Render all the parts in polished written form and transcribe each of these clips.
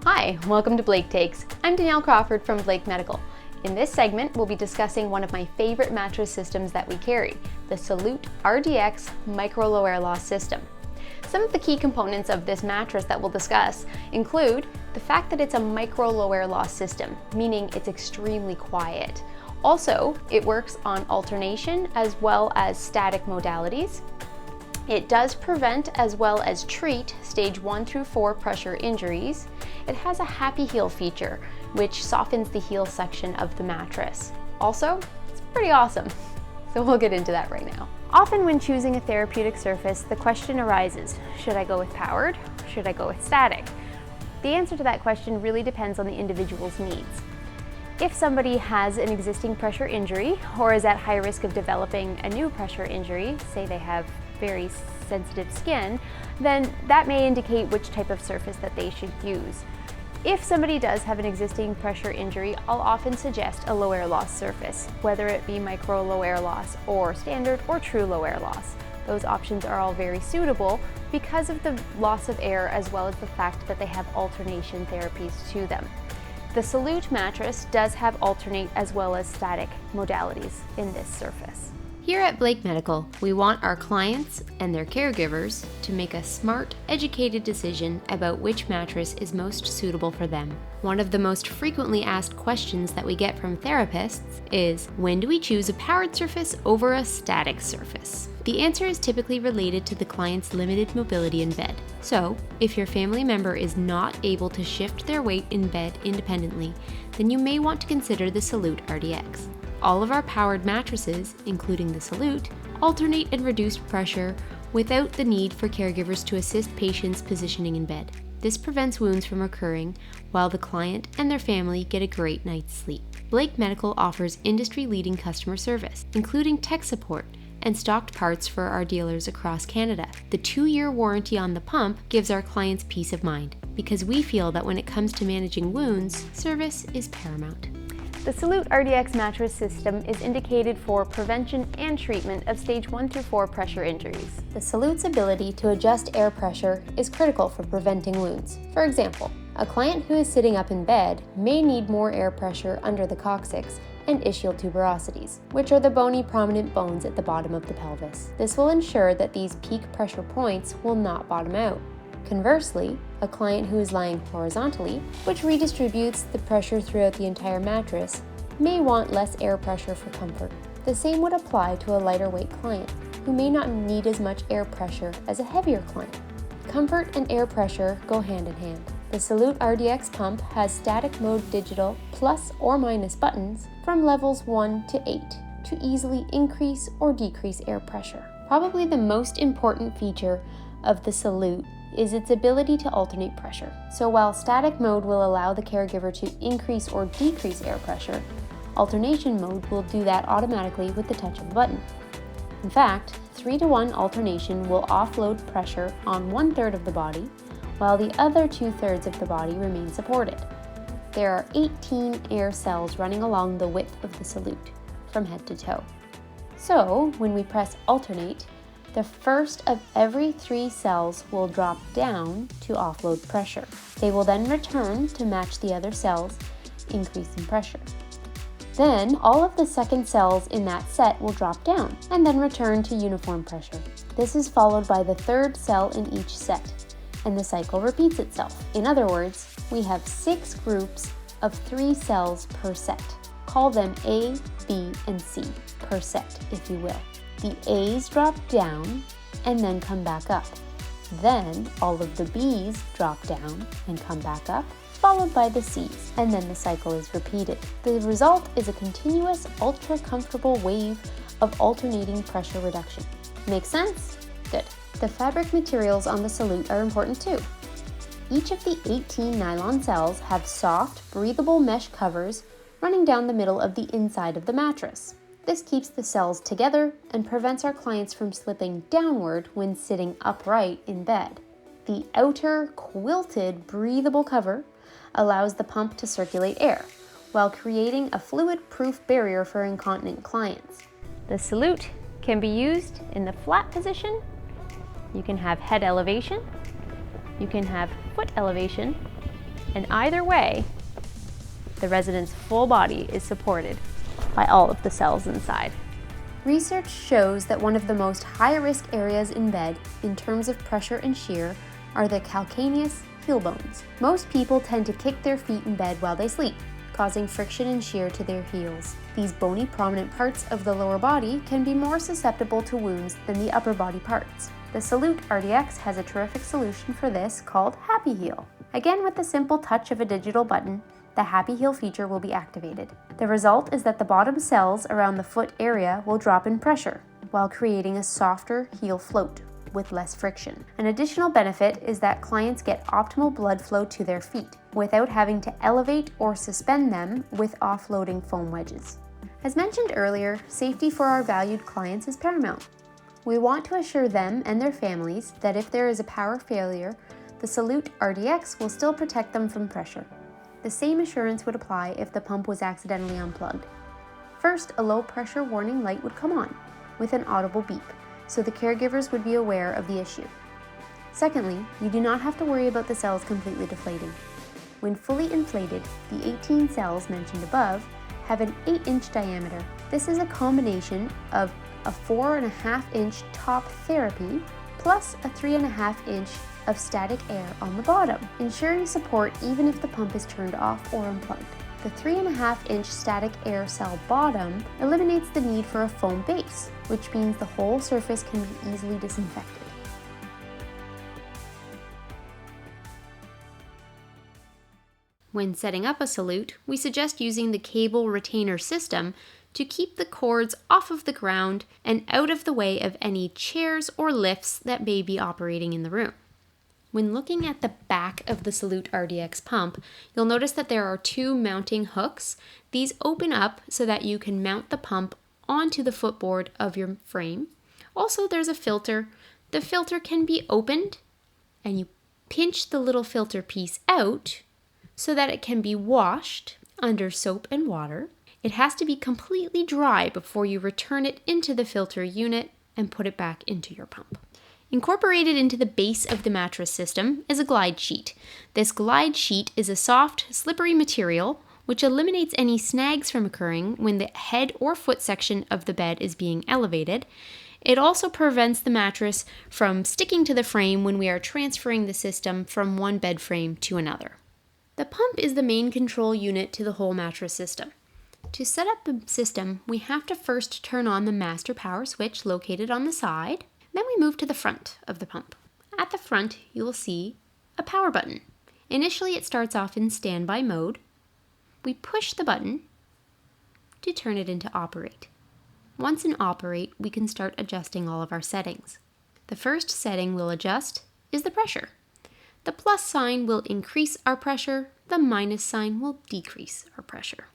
Hi, welcome to Blake Takes. I'm Danielle Crawford from Blake Medical. In this segment, we'll be discussing one of my favorite mattress systems that we carry, the Salute RDX Micro Low Air Loss System. Some of the key components of this mattress that we'll discuss include the fact that it's a micro low air loss system, meaning it's extremely quiet. Also, it works on alternation as well as static modalities. It does prevent as well as treat stage 1 through 4 pressure injuries. It has a happy heel feature, which softens the heel section of the mattress. Also, it's pretty awesome. So we'll get into that right now. Often when choosing a therapeutic surface, the question arises, should I go with powered or should I go with static? The answer to that question really depends on the individual's needs. If somebody has an existing pressure injury or is at high risk of developing a new pressure injury, say they have very sensitive skin, then that may indicate which type of surface that they should use. If somebody does have an existing pressure injury, I'll often suggest a low air loss surface, whether it be micro low air loss or standard or true low air loss. Those options are all very suitable because of the loss of air as well as the fact that they have alternation therapies to them. The Salute mattress does have alternate as well as static modalities in this surface. Here at Blake Medical, we want our clients and their caregivers to make a smart, educated decision about which mattress is most suitable for them. One of the most frequently asked questions that we get from therapists is, when do we choose a powered surface over a static surface? The answer is typically related to the client's limited mobility in bed. So, if your family member is not able to shift their weight in bed independently, then you may want to consider the Salute RDX. All of our powered mattresses, including the Salute, alternate and reduce pressure without the need for caregivers to assist patients positioning in bed. This prevents wounds from occurring while the client and their family get a great night's sleep. Blake Medical offers industry-leading customer service, including tech support and stocked parts for our dealers across Canada. The 2-year warranty on the pump gives our clients peace of mind, because we feel that when it comes to managing wounds, service is paramount. The Salute RDX mattress system is indicated for prevention and treatment of stage 1 through 4 pressure injuries. The Salute's ability to adjust air pressure is critical for preventing wounds. For example, a client who is sitting up in bed may need more air pressure under the coccyx and ischial tuberosities, which are the bony prominent bones at the bottom of the pelvis. This will ensure that these peak pressure points will not bottom out. Conversely, a client who is lying horizontally, which redistributes the pressure throughout the entire mattress, may want less air pressure for comfort. The same would apply to a lighter weight client, who may not need as much air pressure as a heavier client. Comfort and air pressure go hand in hand. The Salute RDX pump has static mode digital plus or minus buttons from levels 1 to 8 to easily increase or decrease air pressure. Probably the most important feature of the Salute is its ability to alternate pressure. So while static mode will allow the caregiver to increase or decrease air pressure, alternation mode will do that automatically with the touch of a button. In fact, 3-to-1 alternation will offload pressure on 1/3 of the body, while the other 2/3 of the body remain supported. There are 18 air cells running along the width of the Salute, from head to toe. So when we press alternate, the first of every 3 cells will drop down to offload pressure. They will then return to match the other cells, increasing pressure. Then all of the second cells in that set will drop down and then return to uniform pressure. This is followed by the 3rd cell in each set, and the cycle repeats itself. In other words, we have 6 groups of 3 cells per set. Call them A, B, and C per set, if you will. The A's drop down and then come back up. Then all of the B's drop down and come back up, followed by the C's, and then the cycle is repeated. The result is a continuous, ultra-comfortable wave of alternating pressure reduction. Make sense? Good. The fabric materials on the Salute are important too. Each of the 18 nylon cells have soft, breathable mesh covers running down the middle of the inside of the mattress. This keeps the cells together and prevents our clients from slipping downward when sitting upright in bed. The outer quilted breathable cover allows the pump to circulate air, while creating a fluid-proof barrier for incontinent clients. The Salute can be used in the flat position. You can have head elevation, you can have foot elevation, And either way, the resident's full body is supported by all of the cells inside. Research shows that one of the most high-risk areas in bed in terms of pressure and shear are the calcaneus heel bones. Most people tend to kick their feet in bed while they sleep, causing friction and shear to their heels. These bony prominent parts of the lower body can be more susceptible to wounds than the upper body parts. The Salute RDX has a terrific solution for this called Happy Heel. Again, with the simple touch of a digital button, the Happy Heel feature will be activated. The result is that the bottom cells around the foot area will drop in pressure, while creating a softer heel float with less friction. An additional benefit is that clients get optimal blood flow to their feet without having to elevate or suspend them with offloading foam wedges. As mentioned earlier, safety for our valued clients is paramount. We want to assure them and their families that if there is a power failure, the Salute RDX will still protect them from pressure. The same assurance would apply if the pump was accidentally unplugged. First, a low pressure warning light would come on with an audible beep, so the caregivers would be aware of the issue. Secondly, you do not have to worry about the cells completely deflating. When fully inflated, the 18 cells mentioned above have an 8-inch diameter. This is a combination of a 4.5-inch top therapy plus a 3.5-inch of static air on the bottom, ensuring support even if the pump is turned off or unplugged. The 3.5-inch static air cell bottom eliminates the need for a foam base, which means the whole surface can be easily disinfected. When setting up a Salute, we suggest using the cable retainer system to keep the cords off of the ground and out of the way of any chairs or lifts that may be operating in the room. When looking at the back of the Salute RDX pump, you'll notice that there are 2 mounting hooks. These open up so that you can mount the pump onto the footboard of your frame. Also, there's a filter. The filter can be opened and you pinch the little filter piece out so that it can be washed under soap and water. It has to be completely dry before you return it into the filter unit and put it back into your pump. Incorporated into the base of the mattress system is a glide sheet. This glide sheet is a soft, slippery material which eliminates any snags from occurring when the head or foot section of the bed is being elevated. It also prevents the mattress from sticking to the frame when we are transferring the system from one bed frame to another. The pump is the main control unit to the whole mattress system. To set up the system, we have to first turn on the master power switch located on the side. Then we move to the front of the pump. At the front, you will see a power button. Initially, it starts off in standby mode. We push the button to turn it into operate. Once in operate, we can start adjusting all of our settings. The first setting we'll adjust is the pressure. The plus sign will increase our pressure, the minus sign will decrease our pressure.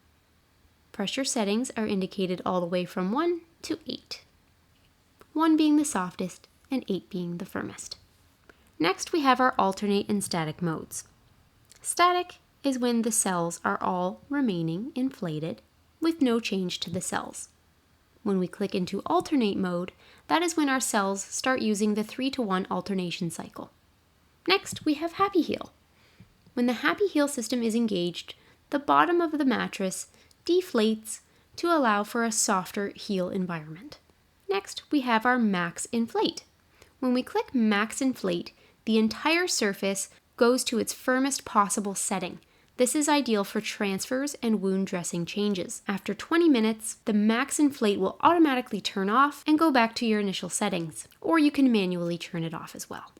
Pressure settings are indicated all the way from 1 to 8. 1 being the softest and 8 being the firmest. Next, we have our alternate and static modes. Static is when the cells are all remaining inflated with no change to the cells. When we click into alternate mode, that is when our cells start using the 3-to-1 alternation cycle. Next, we have Happy Heel. When the Happy Heel system is engaged, the bottom of the mattress deflates to allow for a softer heel environment. Next, we have our Max Inflate. When we click Max Inflate, the entire surface goes to its firmest possible setting. This is ideal for transfers and wound dressing changes. After 20 minutes, the Max Inflate will automatically turn off and go back to your initial settings, or you can manually turn it off as well.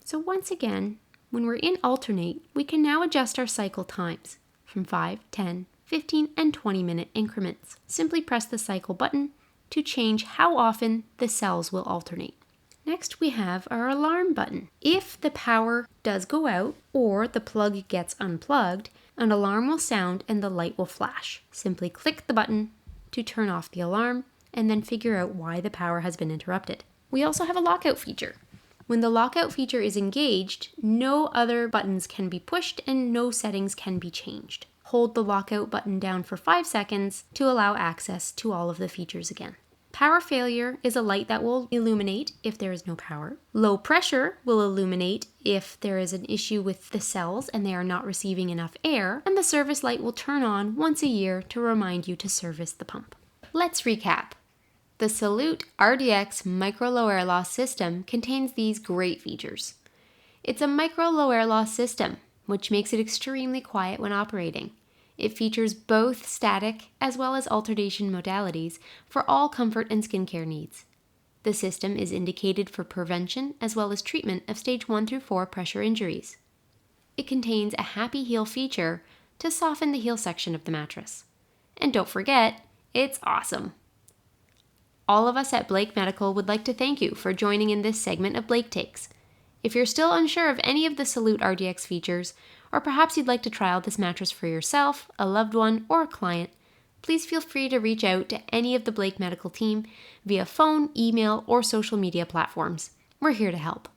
So once again, when we're in alternate, we can now adjust our cycle times from 5, 10, 15, and 20-minute increments. Simply press the cycle button to change how often the cells will alternate. Next, we have our alarm button. If the power does go out or the plug gets unplugged, an alarm will sound and the light will flash. Simply click the button to turn off the alarm and then figure out why the power has been interrupted. We also have a lockout feature. When the lockout feature is engaged, no other buttons can be pushed and no settings can be changed. Hold the lockout button down for 5 seconds to allow access to all of the features again. Power failure is a light that will illuminate if there is no power. Low pressure will illuminate if there is an issue with the cells and they are not receiving enough air, and the service light will turn on once a year to remind you to service the pump. Let's recap. The Salute RDX Micro Low Air Loss system contains these great features. It's a micro low air loss system, which makes it extremely quiet when operating. It features both static as well as alternation modalities for all comfort and skincare needs. The system is indicated for prevention as well as treatment of stage 1 through 4 pressure injuries. It contains a Happy Heel feature to soften the heel section of the mattress. And don't forget, it's awesome. All of us at Blake Medical would like to thank you for joining in this segment of Blake Takes. If you're still unsure of any of the Salute RDX features, or perhaps you'd like to try out this mattress for yourself, a loved one, or a client, please feel free to reach out to any of the Blake Medical team via phone, email, or social media platforms. We're here to help.